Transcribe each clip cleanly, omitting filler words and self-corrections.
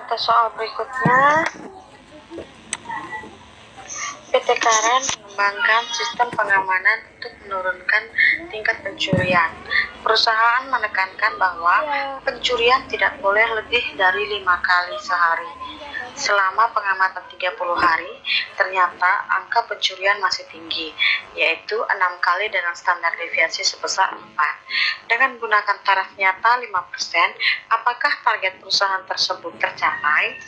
Pada soal berikutnya, PT Karen mengembangkan sistem pengamanan untuk menurunkan tingkat pencurian. Perusahaan menekankan bahwa pencurian tidak boleh lebih dari 5 kali sehari. Selama pengamatan 30 hari, ternyata angka pencurian masih tinggi, yaitu 6 kali dengan standar deviasi sebesar 4. Dengan menggunakan taraf nyata 5%, apakah target perusahaan tersebut tercapai?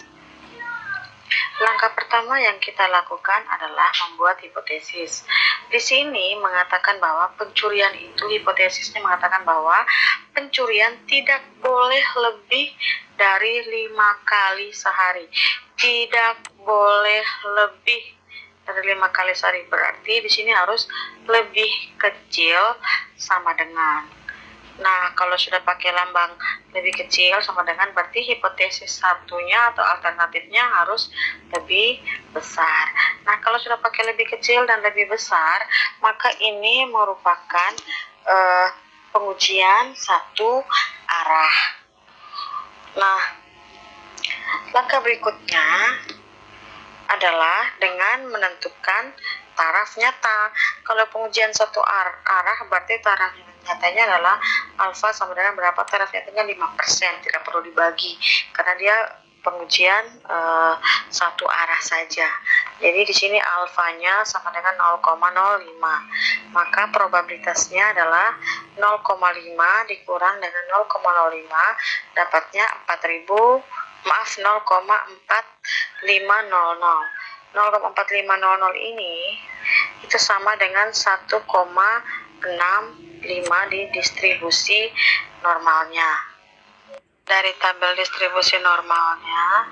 Langkah pertama yang kita lakukan adalah membuat hipotesis. Di sini mengatakan bahwa pencurian itu, hipotesisnya mengatakan bahwa pencurian tidak boleh lebih dari 5 kali sehari. Tidak boleh lebih dari 5 kali sehari, berarti di sini harus lebih kecil sama dengan. Nah, kalau sudah pakai lambang lebih kecil sama dengan, berarti hipotesis satunya atau alternatifnya harus lebih besar. Nah, kalau sudah pakai lebih kecil dan lebih besar, maka ini merupakan pengujian satu arah. Nah, langkah berikutnya adalah dengan menentukan taraf nyata. Kalau pengujian satu arah, berarti taraf nyatanya adalah alfa sama dengan berapa? Taraf nyatanya 5%, tidak perlu dibagi karena dia pengujian satu arah saja. Jadi di sini alfanya sama dengan 0,05. Maka probabilitasnya adalah 0,5 dikurang dengan 0,05, dapatnya 0,4500. ini itu sama dengan 1,65 di distribusi normalnya. Dari tabel distribusi normalnya,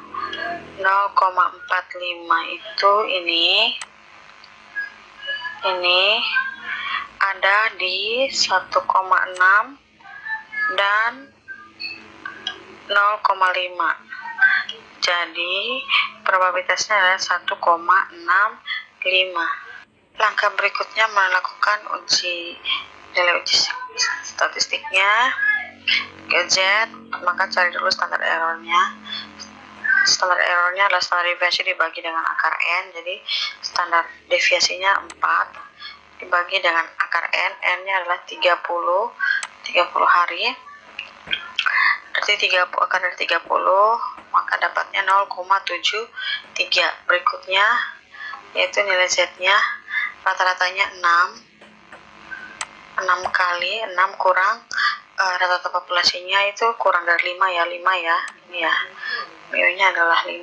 0,45 itu ini ada di 1,6 dan 0,5. Jadi probabilitasnya adalah 1,65. Langkah berikutnya melakukan nilai uji statistiknya. Z, maka cari dulu standar errornya. Standar errornya adalah standar deviasi dibagi dengan akar N. Jadi standar deviasinya 4 dibagi dengan akar N. N-nya adalah 30 hari. Berarti akar dari 30, maka dapatnya 0,73. Berikutnya yaitu nilai Z-nya, rata-ratanya 6 kali 6 kurang rata-rata populasinya itu kurang dari 5 ya, ini ya, mu-nya adalah 5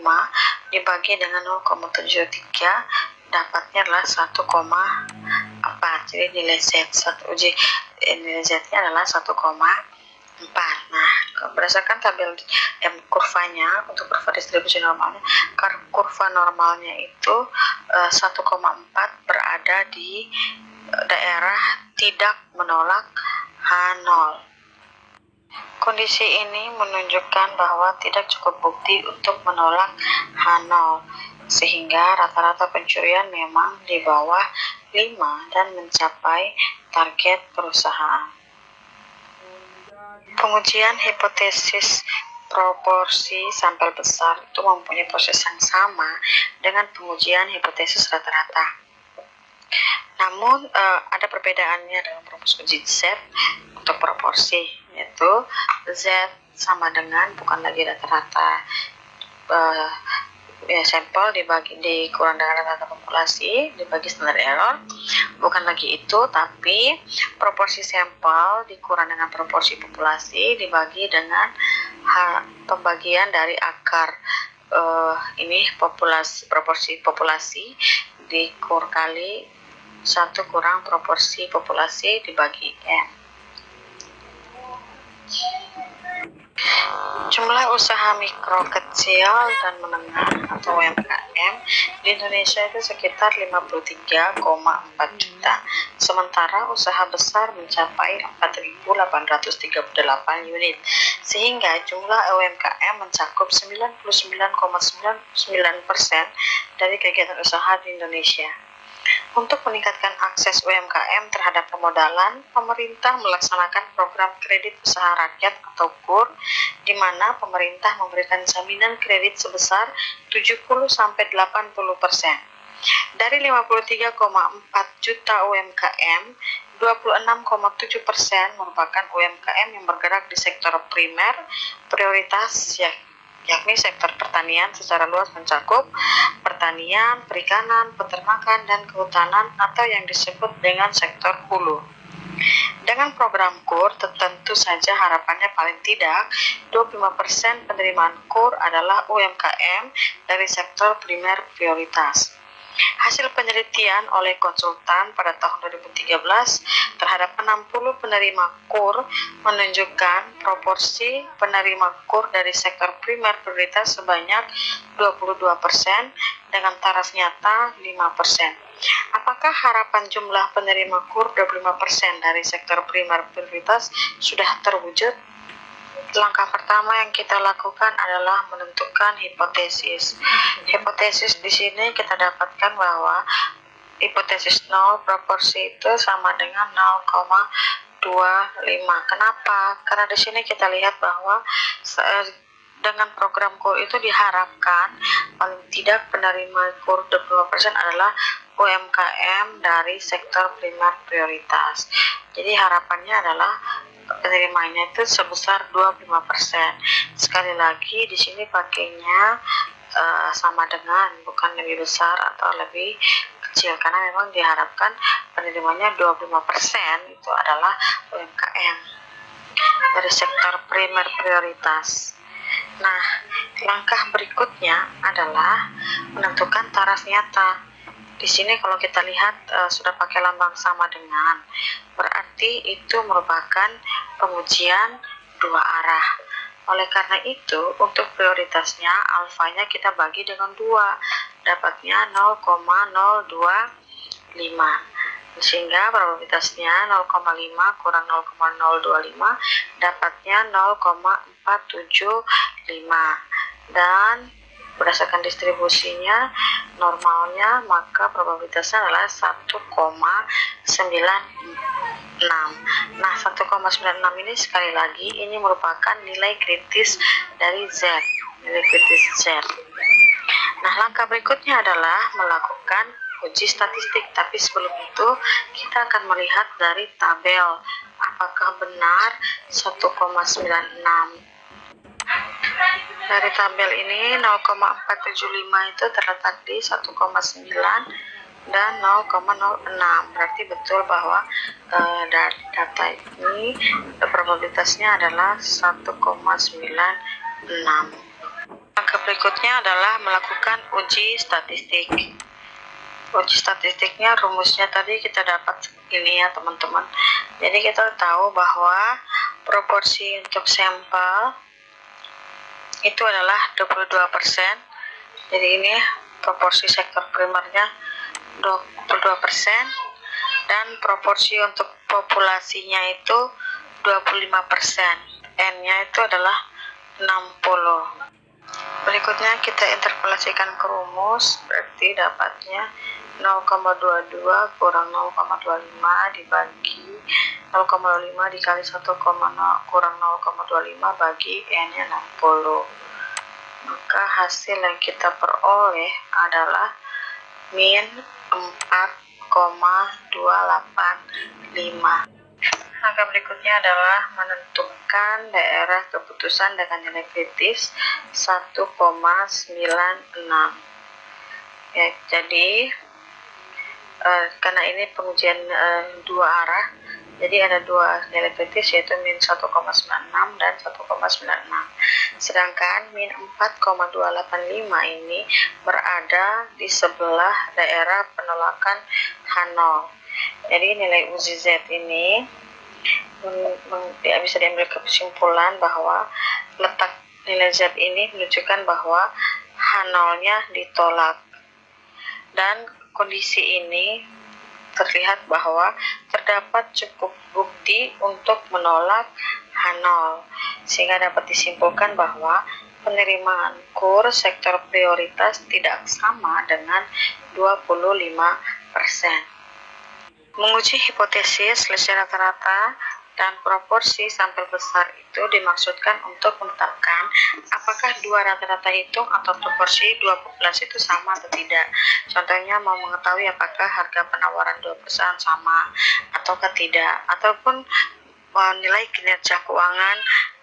dibagi dengan 0,73, dapatnya adalah 1,4. Jadi nilai nilai Z-nya adalah 1,4. Nah, berdasarkan tabel kurvanya untuk kurva distribusi normalnya, kurva normalnya itu 1,4 berada di daerah tidak menolak H0. Kondisi ini menunjukkan bahwa tidak cukup bukti untuk menolak H0, sehingga rata-rata pencurian memang di bawah 5 dan mencapai target perusahaan. Pengujian hipotesis proporsi sampel besar itu mempunyai proses yang sama dengan pengujian hipotesis rata-rata. Namun ada perbedaannya dalam proses uji Z untuk proporsi, yaitu Z sama dengan bukan lagi rata-rata sampel dikurang dengan rata-rata populasi dibagi standar error, bukan lagi itu, tapi proporsi sampel dikurang dengan proporsi populasi dibagi dengan pembagian dari akar proporsi populasi dikur kali 1 kurang proporsi populasi dibagi N. Jumlah usaha mikro, kecil, dan menengah atau UMKM di Indonesia itu sekitar 53,4 juta. Sementara usaha besar mencapai 4.838 unit. Sehingga jumlah UMKM mencakup 99,99% dari kegiatan usaha di Indonesia. Untuk meningkatkan akses UMKM terhadap pemodalan, pemerintah melaksanakan program kredit usaha rakyat atau KUR, di mana pemerintah memberikan jaminan kredit sebesar 70-80%. Dari 53,4 juta UMKM, 26,7% merupakan UMKM yang bergerak di sektor primer prioritas, yakni sektor pertanian secara luas mencakup pertanian, perikanan, peternakan, dan kehutanan atau yang disebut dengan sektor hulu. Dengan program KUR, tentu saja harapannya paling tidak 25% penerimaan KUR adalah UMKM dari sektor primer prioritas. Hasil penelitian oleh konsultan pada tahun 2013 terhadap 60 penerima KUR menunjukkan proporsi penerima KUR dari sektor primer prioritas sebanyak 22% dengan taraf nyata 5%. Apakah harapan jumlah penerima KUR 25% dari sektor primer prioritas sudah terwujud? Langkah pertama yang kita lakukan adalah menentukan hipotesis. Hipotesis di sini kita dapatkan bahwa hipotesis 0 proporsi itu sama dengan 0,25. Kenapa? Karena di sini kita lihat bahwa dengan program KUR itu diharapkan paling tidak penerima KUR 25% adalah UMKM dari sektor primer prioritas. Jadi harapannya adalah penerimanya itu sebesar 25%. Sekali lagi di sini pakainya sama dengan, bukan lebih besar atau lebih kecil, karena memang diharapkan penerimanya 25% itu adalah UMKM dari sektor primer prioritas. Nah, langkah berikutnya adalah menentukan taraf nyata. Di sini kalau kita lihat sudah pakai lambang sama dengan, berarti itu merupakan pengujian dua arah. Oleh karena itu, untuk prioritasnya alfanya kita bagi dengan 2, dapatnya 0,025. Sehingga probabilitasnya 0,5 kurang 0,025 dapatnya 0,475. Dan berdasarkan distribusinya normalnya, maka probabilitasnya adalah 1,96. Nah, 1,96 ini sekali lagi ini merupakan nilai kritis dari Z, nilai kritis Z. Nah, langkah berikutnya adalah melakukan uji statistik, tapi sebelum itu kita akan melihat dari tabel apakah benar 1,96. Dari tabel ini 0,475 itu terletak di 1,9 dan 0,06. Berarti betul bahwa data ini probabilitasnya adalah 1,96. Langkah berikutnya adalah melakukan uji statistik. Uji statistiknya rumusnya tadi kita dapat ini ya teman-teman. Jadi kita tahu bahwa proporsi untuk sampel itu adalah 22%. Jadi ini proporsi sektor primernya 22% dan proporsi untuk populasinya itu 25%. N-nya itu adalah 60. Berikutnya kita interpolasikan ke rumus, berarti dapatnya 0,22 kurang 0,25 dibagi 0,5 dikali 1,0 kurang 0,25 bagi N-nya 60. Maka hasil yang kita peroleh adalah min 4,285. Langkah berikutnya adalah menentukan daerah keputusan dengan nilai kritis 1,96. Ya, jadi karena ini pengujian dua arah, jadi ada dua nilai kritis yaitu min 1,96 dan 1,96. Sedangkan min 4,285 ini berada di sebelah daerah penolakan H0. Jadi nilai uji Z ini bisa diambil kesimpulan bahwa letak nilai Z ini menunjukkan bahwa H0-nya ditolak. Dan kondisi ini terlihat bahwa terdapat cukup bukti untuk menolak H0, sehingga dapat disimpulkan bahwa penerimaan KUR sektor prioritas tidak sama dengan 25%. Menguji hipotesis selisih rata-rata dan proporsi sampel besar itu dimaksudkan untuk menetapkan apakah dua rata-rata hitung atau proporsi dua populasi itu sama atau tidak. Contohnya mau mengetahui apakah harga penawaran dua perusahaan sama ataukah tidak, ataupun menilai kinerja keuangan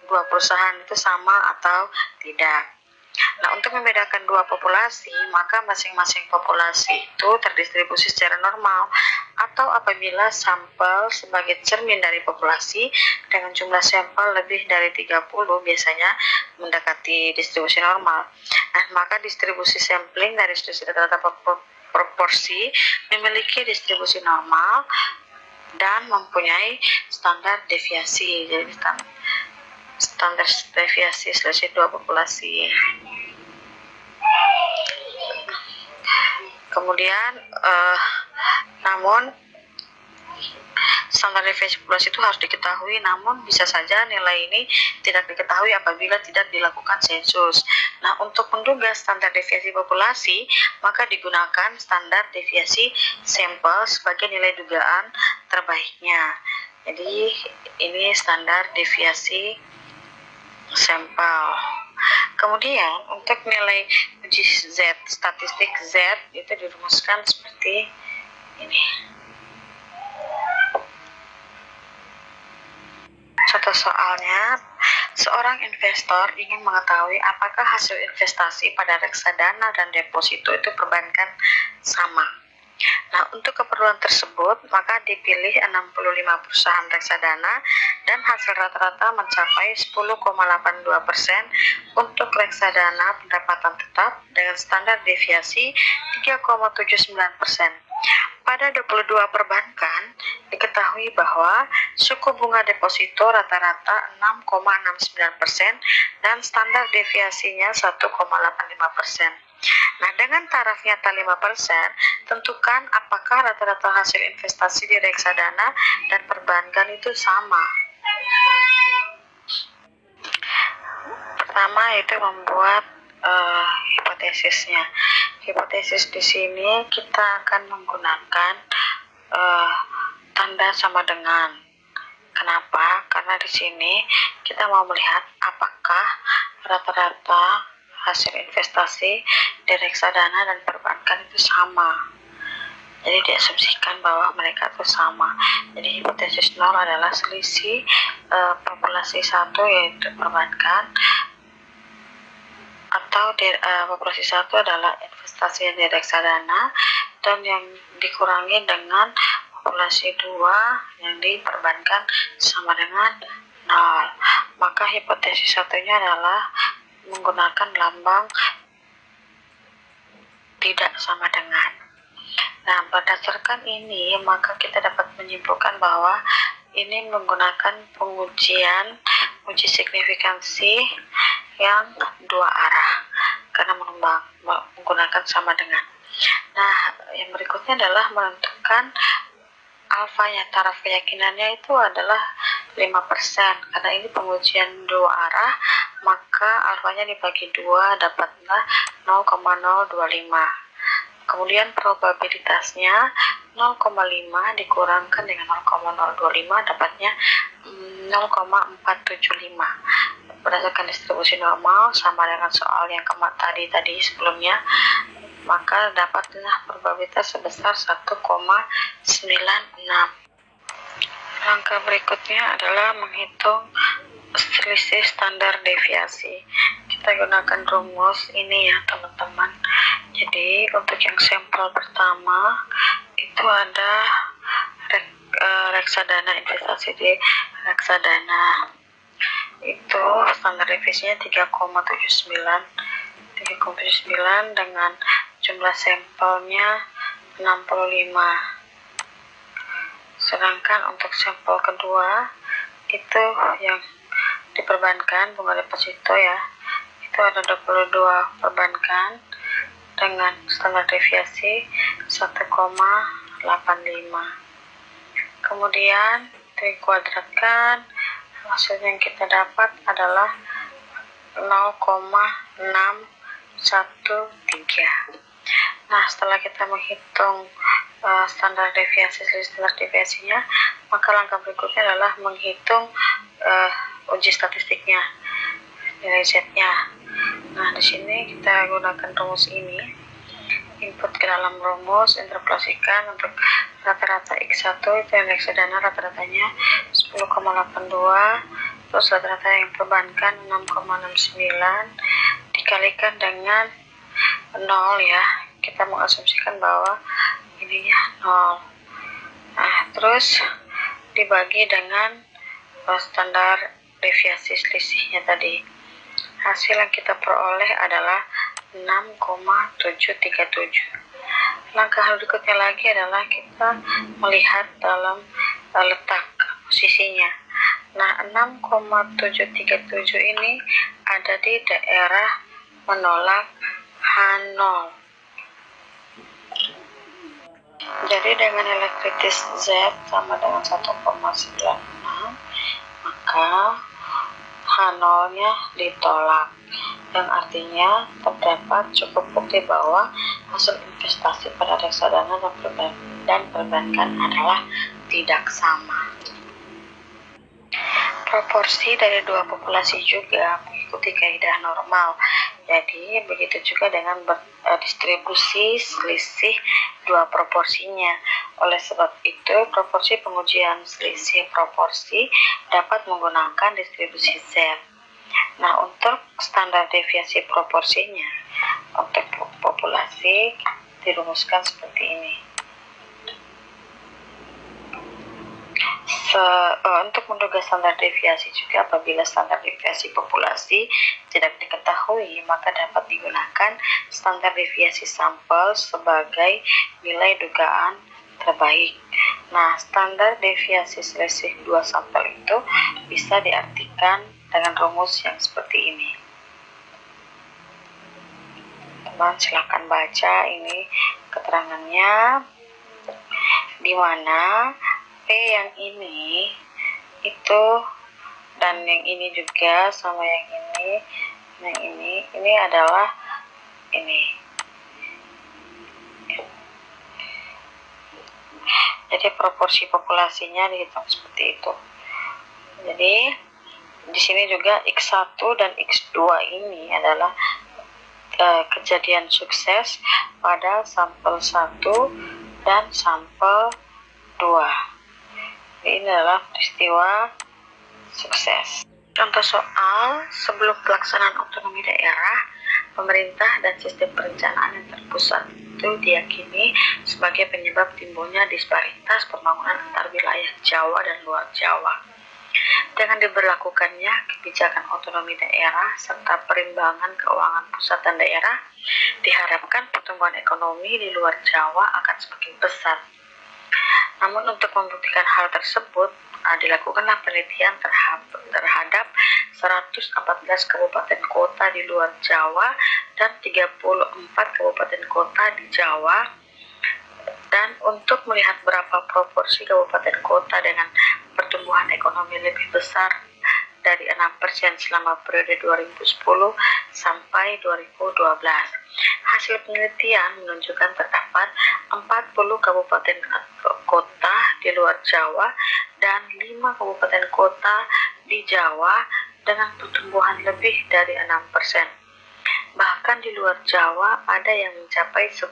dua perusahaan itu sama atau tidak. Nah, untuk membedakan dua populasi, maka masing-masing populasi itu terdistribusi secara normal, atau apabila sampel sebagai cermin dari populasi dengan jumlah sampel lebih dari 30 biasanya mendekati distribusi normal. Nah, maka distribusi sampling dari distribusi rata-rata proporsi memiliki distribusi normal dan mempunyai standar deviasi. Jadi standar deviasi selisih dua populasi. Kemudian namun standar deviasi populasi itu harus diketahui, namun bisa saja nilai ini tidak diketahui apabila tidak dilakukan sensus. Nah, untuk menduga standar deviasi populasi, maka digunakan standar deviasi sampel sebagai nilai dugaan terbaiknya. Jadi ini standar deviasi sampel. Kemudian untuk nilai uji Z, statistik Z itu dirumuskan seperti ini. Contoh soalnya, seorang investor ingin mengetahui apakah hasil investasi pada reksadana dan deposito itu perbankan sama. Nah, untuk keperluan tersebut, maka dipilih 65 perusahaan reksadana dan hasil rata-rata mencapai 10,82% untuk reksadana pendapatan tetap dengan standar deviasi 3,79%. Pada 22 perbankan, diketahui bahwa suku bunga deposito rata-rata 6,69% dan standar deviasinya 1,85%. Nah, dengan taraf nyata 5%, tentukan apakah rata-rata hasil investasi di reksadana dan perbankan itu sama. Pertama yaitu membuat hipotesisnya. Hipotesis di sini kita akan menggunakan tanda sama dengan. Kenapa? Karena di sini kita mau melihat apakah rata-rata hasil investasi di reksadana dan perbankan itu sama. Jadi diasumsikan bahwa mereka itu sama. Jadi hipotesis 0 adalah selisih populasi 1 yaitu perbankan, atau populasi 1 adalah investasi di reksadana dan yang dikurangi dengan populasi 2 yang di perbankan sama dengan 0. Maka hipotesis satunya adalah menggunakan lambang tidak sama dengan. Nah, berdasarkan ini, maka kita dapat menyimpulkan bahwa ini menggunakan pengujian uji signifikansi yang dua arah karena menggunakan sama dengan. Nah, yang berikutnya adalah menentukan alfanya, taraf keyakinannya itu adalah 5%. Karena ini pengujian dua arah, maka alfanya dibagi 2 dapatlah 0,025. Kemudian probabilitasnya 0,5 dikurangkan dengan 0,025 dapatnya 0,475. Berdasarkan distribusi normal sama dengan soal yang tadi sebelumnya, maka dapatlah probabilitas sebesar 1,96. Langkah berikutnya adalah menghitung selisih standar deviasi. Kita gunakan rumus ini ya teman-teman. Jadi untuk yang sampel pertama itu ada reksadana, investasi di reksadana. Itu standar deviasinya 3,79 dengan jumlah sampelnya 65. Sedangkan untuk sampel kedua itu yang diperbankan bunga deposito ya, itu ada 22 perbankan dengan standar deviasi 1,85. Kemudian dikuadratkan, hasil yang kita dapat adalah 0,613. Nah, setelah kita menghitung standar deviasinya, maka langkah berikutnya adalah menghitung uji statistiknya, nilai Z-nya. Nah, di sini kita gunakan rumus ini. Input ke dalam rumus, interpolasikan untuk rata-rata X1 itu yang reksadana rata-ratanya 10,82, terus rata-rata yang perbankan 6,69 dikalikan dengan 0 ya. Kita mengasumsikan bahwa ininya 0. Nah, terus dibagi dengan standar deviasi selisihnya tadi. Hasil yang kita peroleh adalah 6,737. Langkah berikutnya lagi adalah kita melihat dalam letak posisinya. Nah, 6,737 ini ada di daerah menolak H0. Jadi dengan nilai kritis Z sama dengan 1,96, maka H0-nya ditolak, yang artinya terdapat cukup bukti bahwa hasil investasi pada reksadana dan perbankan adalah tidak sama. Proporsi dari dua populasi juga mengikuti kaidah normal. Jadi begitu juga dengan distribusi selisih dua proporsinya. Oleh sebab itu, proporsi pengujian selisih proporsi dapat menggunakan distribusi Z. Nah, untuk standar deviasi proporsinya untuk populasi dirumuskan seperti ini. Untuk menduga standar deviasi juga, apabila standar deviasi populasi tidak diketahui, maka dapat digunakan standar deviasi sampel sebagai nilai dugaan terbaik. Nah, standar deviasi selisih dua sampel itu bisa diartikan dengan rumus yang seperti ini. Teman silakan baca ini keterangannya, di mana P yang ini itu dan yang ini juga sama yang ini adalah ini. Jadi proporsi populasinya dihitung seperti itu. Jadi di sini juga X1 dan X2 ini adalah kejadian sukses pada sampel 1 dan sampel 2. Ini adalah peristiwa sukses. Contoh soal, sebelum pelaksanaan otonomi daerah, pemerintah dan sistem perencanaan yang terpusat itu diyakini sebagai penyebab timbulnya disparitas pembangunan antar wilayah Jawa dan luar Jawa. Dengan diberlakukannya kebijakan otonomi daerah serta perimbangan keuangan pusat dan daerah, diharapkan pertumbuhan ekonomi di luar Jawa akan semakin pesat. Namun untuk membuktikan hal tersebut, dilakukanlah penelitian terhadap 114 kabupaten kota di luar Jawa dan 34 kabupaten kota di Jawa, dan untuk melihat berapa proporsi kabupaten kota dengan pertumbuhan ekonomi lebih besar dari 6% selama periode 2010 sampai 2012. Hasil penelitian menunjukkan terdapat 40 kabupaten kota di luar Jawa dan 5 kabupaten kota di Jawa dengan pertumbuhan lebih dari 6%. Bahkan di luar Jawa ada yang mencapai 10%.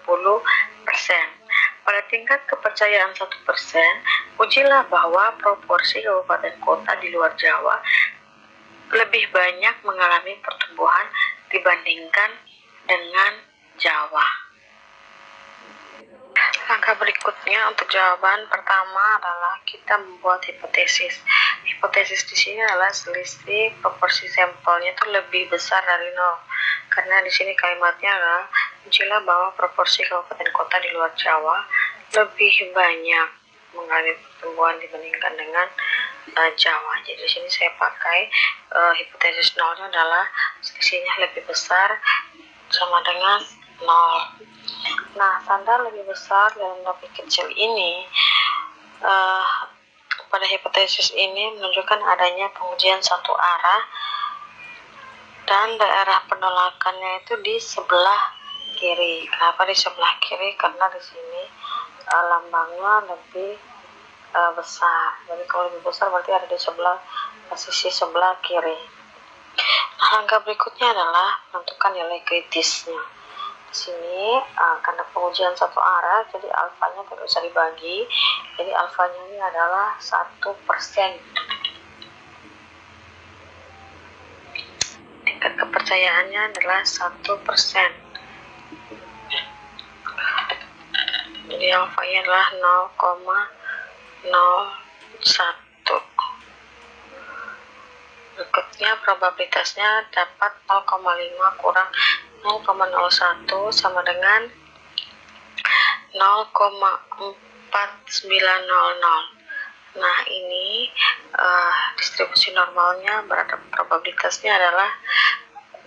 Pada tingkat kepercayaan 1%, ujilah bahwa proporsi kabupaten kota di luar Jawa lebih banyak mengalami pertumbuhan dibandingkan dengan Jawa. Langkah berikutnya untuk jawaban pertama adalah kita membuat hipotesis. Hipotesis di sini adalah selisih proporsi sampelnya itu lebih besar dari 0. Karena di sini kalimatnya adalah ujilah bahwa proporsi kabupaten kota di luar Jawa lebih banyak mengalami pertumbuhan dibandingkan dengan Jawa. Jadi di sini saya pakai hipotesis 0-nya adalah selisihnya lebih besar sama dengan 0. Nah, standar lebih besar dan lebih kecil ini pada hipotesis ini menunjukkan adanya pengujian satu arah dan daerah penolakannya itu di sebelah kiri. Kenapa di sebelah kiri? Karena di sini lambangnya lebih besar. Jadi kalau lebih besar berarti ada di sisi sebelah kiri. Nah, langkah berikutnya adalah menentukan nilai kritisnya. Di sini karena pengujian satu arah, jadi alfanya tidak bisa dibagi. Jadi alfanya ini adalah 1%. Tingkat kepercayaannya adalah 1%. Jadi alfanya adalah 0,01. Berikutnya probabilitasnya dapat 0,5 kurang 0,01 sama dengan 0,4900. Nah, ini distribusi normalnya berada probabilitasnya adalah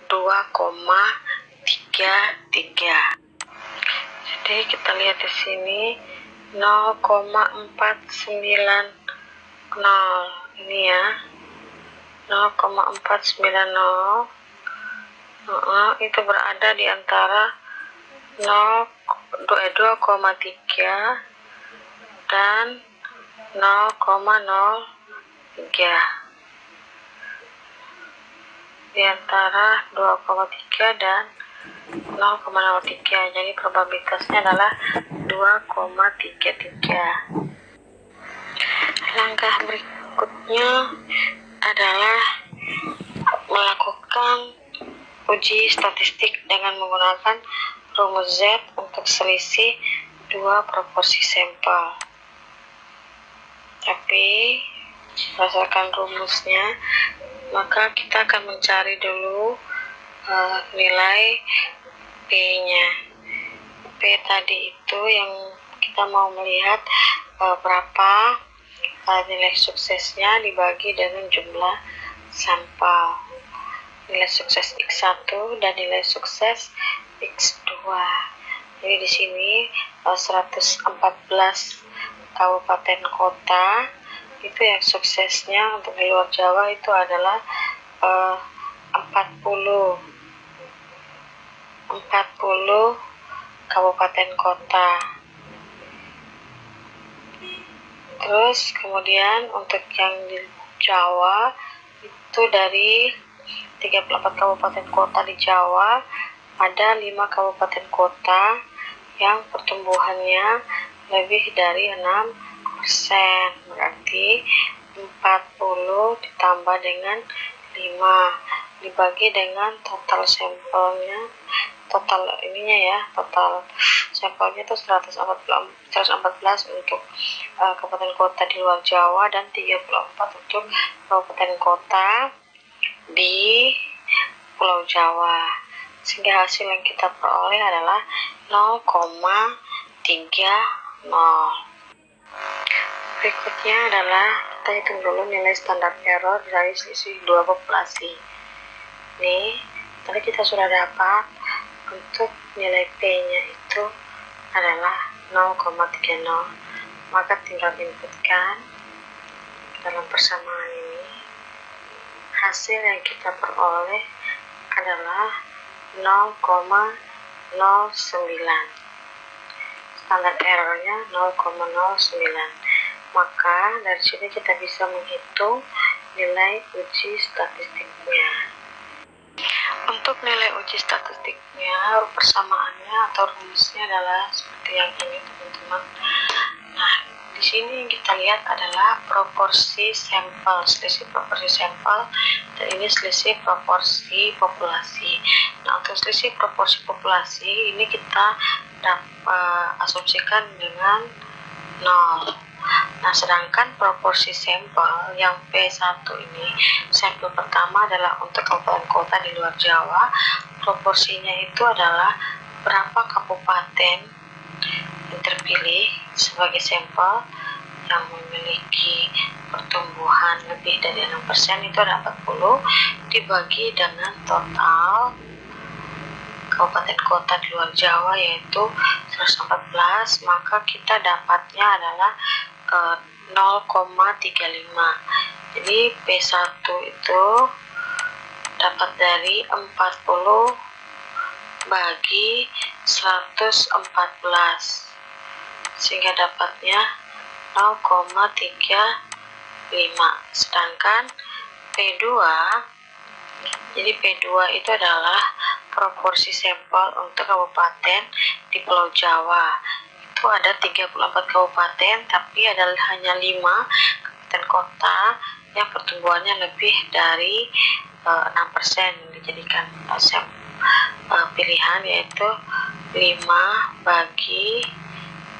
2,33. Jadi kita lihat di sini 0,490 ini ya, 0,490 itu berada di antara 2,3 dan 0,03, di antara 2,3 dan 0,03. Jadi probabilitasnya adalah 2,33. Langkah berikutnya adalah melakukan uji statistik dengan menggunakan rumus Z untuk selisih 2 proporsi sampel. Tapi berdasarkan rumusnya, maka kita akan mencari dulu nilai P-nya. P tadi itu yang kita mau melihat berapa nilai suksesnya dibagi dengan jumlah sampel. Nilai sukses X1 dan nilai sukses X2. Jadi di sini 114 kabupaten kota itu yang suksesnya untuk di luar Jawa itu adalah 40 kabupaten kota. Terus kemudian untuk yang di Jawa itu dari 34 kabupaten kota di Jawa, ada 5 kabupaten kota yang pertumbuhannya lebih dari 6%. Berarti 40 ditambah dengan 5 dibagi dengan total sampelnya, total sampelnya itu 114 untuk kabupaten kota di luar Jawa dan 34 untuk kabupaten kota di Pulau Jawa, sehingga hasil yang kita peroleh adalah 0,30. Berikutnya adalah kita hitung dulu nilai standar error dari selisih 2 populasi. Ini tadi kita sudah dapat untuk nilai P-nya itu adalah 0,30. Maka tinggal inputkan dalam persamaan ini. Hasil yang kita peroleh adalah 0,09. Standar errornya 0,09. Maka dari sini kita bisa menghitung nilai uji statistiknya. Untuk nilai uji statistiknya, persamaannya atau rumusnya adalah seperti yang ini, teman-teman. Nah, di sini yang kita lihat adalah proporsi sampel, selisih proporsi sampel, dan ini selisih proporsi populasi. Nah, untuk selisih proporsi populasi ini kita dapat asumsikan dengan 0. Nah, sedangkan proporsi sampel yang P1 ini, sampel pertama adalah untuk kabupaten kota di luar Jawa, proporsinya itu adalah berapa kabupaten yang terpilih sebagai sampel yang memiliki pertumbuhan lebih dari 6%, itu ada 40 dibagi dengan total kabupaten kota di luar Jawa yaitu 114, maka kita dapatnya adalah 0,35. Jadi P1 itu dapat dari 40 bagi 114. sehingga dapatnya 0,35. Sedangkan P2, jadi P2 itu adalah proporsi sampel untuk kabupaten di Pulau Jawa. Itu ada 34 kabupaten, tapi ada hanya 5 kabupaten kota yang pertumbuhannya lebih dari 6% dijadikan pilihan, yaitu 5 bagi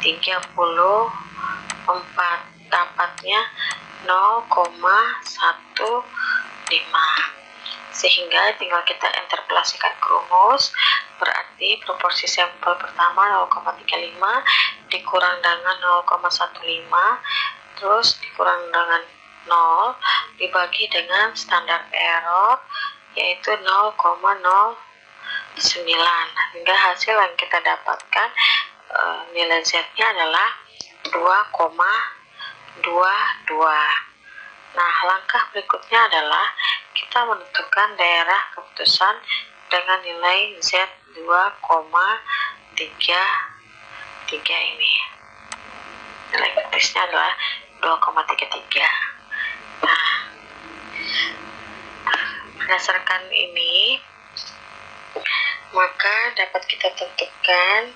34, dapatnya 0,15. Sehingga tinggal kita interpolasikan ke rumus, berarti proporsi sampel pertama 0,35 dikurang dengan 0,15, terus dikurang dengan 0 dibagi dengan standar error, yaitu 0,09, hingga hasil yang kita dapatkan nilai Z-nya adalah 2,22. Nah, langkah berikutnya adalah kita menentukan daerah keputusan dengan nilai Z 2,33 ini. Nilai kritisnya adalah 2,33. Nah, berdasarkan ini, maka dapat kita tentukan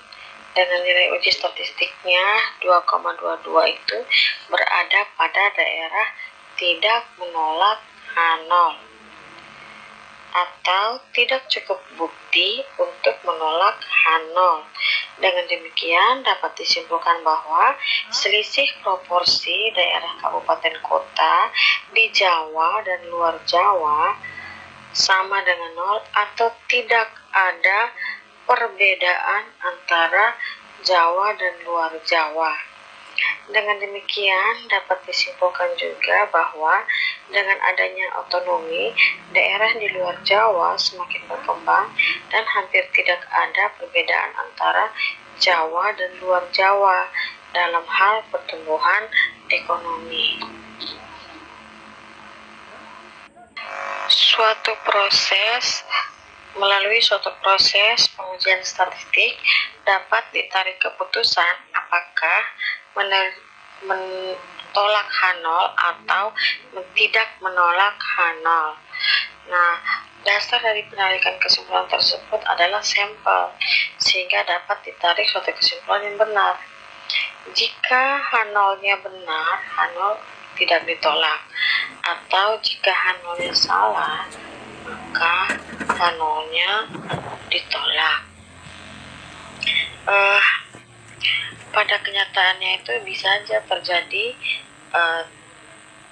dengan nilai uji statistiknya 2,22 itu berada pada daerah tidak menolak H0 atau tidak cukup bukti untuk menolak H0. Dengan demikian dapat disimpulkan bahwa selisih proporsi daerah kabupaten kota di Jawa dan luar Jawa sama dengan 0 atau tidak ada perbedaan antara Jawa dan luar Jawa. Dengan demikian dapat disimpulkan juga bahwa dengan adanya otonomi, daerah di luar Jawa semakin berkembang dan hampir tidak ada perbedaan antara Jawa dan luar Jawa dalam hal pertumbuhan ekonomi. Melalui suatu proses pengujian statistik dapat ditarik keputusan apakah menolak H0 atau tidak menolak H0. Nah, dasar dari penarikan kesimpulan tersebut adalah sampel, sehingga dapat ditarik suatu kesimpulan yang benar. Jika H0-nya benar, H0 tidak ditolak, atau jika H0-nya salah, maka H0-nya ditolak. Pada kenyataannya itu bisa saja terjadi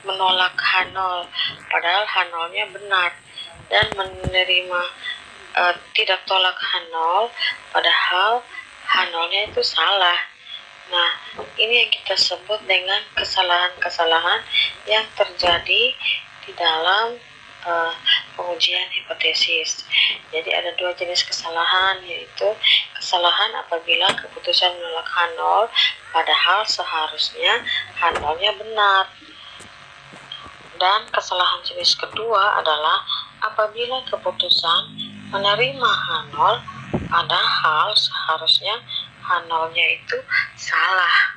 menolak H0 padahal H0-nya benar, dan menerima tidak tolak H0 padahal H0-nya itu salah. Nah, ini yang kita sebut dengan kesalahan-kesalahan yang terjadi di dalam pengujian hipotesis. Jadi ada 2 jenis kesalahan, yaitu kesalahan apabila keputusan menolak H0 padahal seharusnya H0-nya benar. Dan kesalahan jenis kedua adalah apabila keputusan menerima H0 padahal seharusnya H0-nya itu salah.